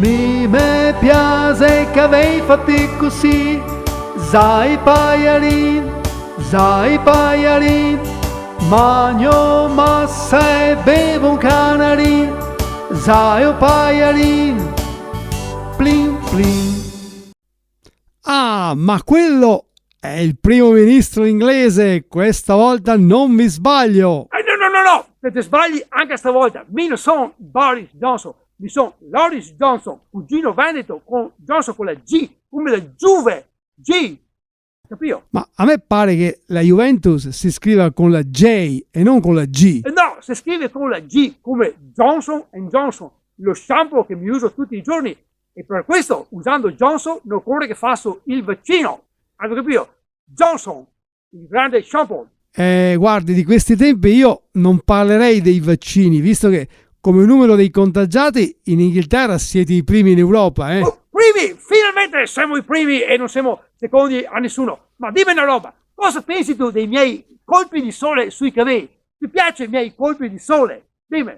Me piace che avevi fatto così, sai pagliarin, magno massa e bevo un canarin, sai o pagliarin, plin plin. Ah, ma quello è il primo ministro inglese, questa volta non mi sbaglio. No, se ti sbagli anche stavolta. Mi non sono Boris Johnson, mi sono Loris Johnson, cugino veneto con Johnson con la G, come la Juve, G, capito? Ma a me pare che la Juventus si scriva con la J e non con la G. No, si scrive con la G, come Johnson Johnson, lo shampoo che mi uso tutti i giorni, e per questo, usando Johnson, non occorre che faccio il vaccino. Hai capito? Johnson, il grande shampoo. Guardi, di questi tempi io non parlerei dei vaccini, visto che come numero dei contagiati in Inghilterra siete i primi in Europa, eh? Primi! Finalmente siamo i primi e non siamo secondi a nessuno. Ma dimmi una roba, cosa pensi tu dei miei colpi di sole sui capelli? Ti piacciono i miei colpi di sole? Dimmi.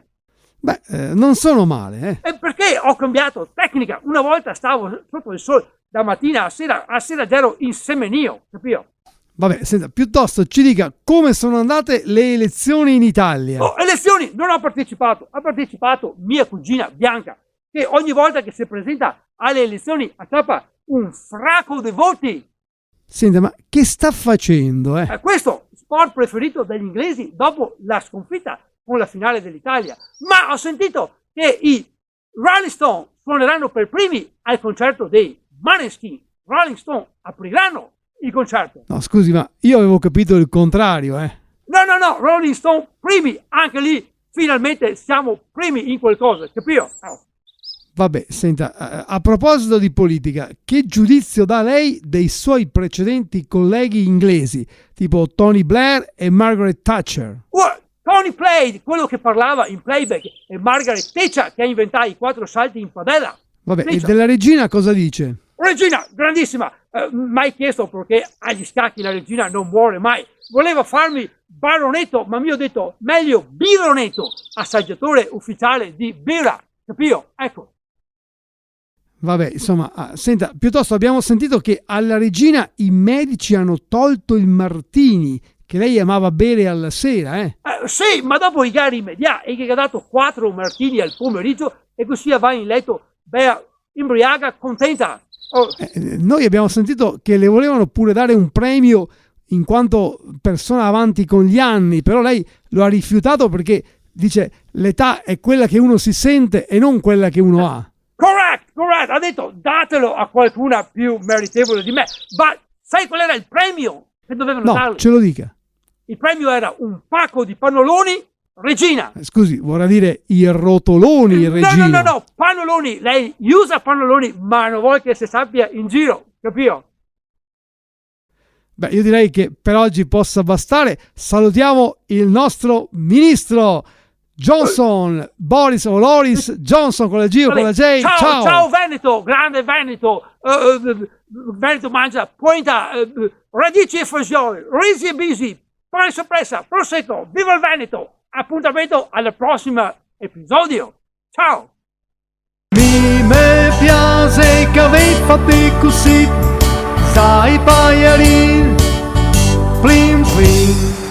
Beh, non sono male, eh? Perché ho cambiato tecnica. Una volta stavo sotto il sole da mattina a sera ero in semenio, capito? Vabbè, senta, piuttosto ci dica come sono andate le elezioni in Italia. Elezioni! Non ho partecipato. Ha partecipato mia cugina Bianca, che ogni volta che si presenta alle elezioni acchiappa un fracco di voti. Senta, ma che sta facendo, eh? Questo sport preferito dagli inglesi dopo la sconfitta con la finale dell'Italia. Ma ho sentito che i Rolling Stone suoneranno per primi al concerto dei Måneskin. Rolling Stone apriranno il concerto. No, scusi, ma io avevo capito il contrario, eh? No, Rolling Stone primi, anche lì finalmente siamo primi in qualcosa, capito? Vabbè, senta, a proposito di politica, che giudizio dà lei dei suoi precedenti colleghi inglesi, tipo Tony Blair e Margaret Thatcher? Tony Blair, quello che parlava in playback, e Margaret Thatcher che ha inventato i 4 salti in padella. Vabbè, Thatcher. E della regina cosa dice? Regina, grandissima, mai chiesto perché agli scacchi la regina non muore mai. Voleva farmi baronetto, ma mi ho detto meglio bironetto, assaggiatore ufficiale di birra, capito? Ecco. Vabbè, insomma, senta, piuttosto abbiamo sentito che alla regina i medici hanno tolto il martini che lei amava bere alla sera, eh? Sì, ma dopo i gari immediati, e che ha dato 4 martini al pomeriggio e così va in letto, imbriaca, contenta. Noi abbiamo sentito che le volevano pure dare un premio in quanto persona avanti con gli anni, però lei lo ha rifiutato perché dice l'età è quella che uno si sente e non quella che uno ha. Correct, ha detto datelo a qualcuna più meritevole di me. Ma sai qual era il premio che dovevano darle? No, ce lo dica. Il premio era un pacco di pannoloni regina. Scusi, vorrà dire i rotoloni regina? No, pannoloni. Lei usa pannoloni, ma non vuole che si sappia in giro, capito? Beh, io direi che per oggi possa bastare. Salutiamo il nostro ministro Johnson, Boris o Loris Johnson con la G o con la J. Ciao Veneto, grande Veneto. Veneto mangia pointa, radici e fagioli, risi e bisi, pane soppressa, prosecco, viva il Veneto. Appuntamento al prossimo episodio. Ciao. Me piace che avevi fatto così, sai pagliarin, plin plin.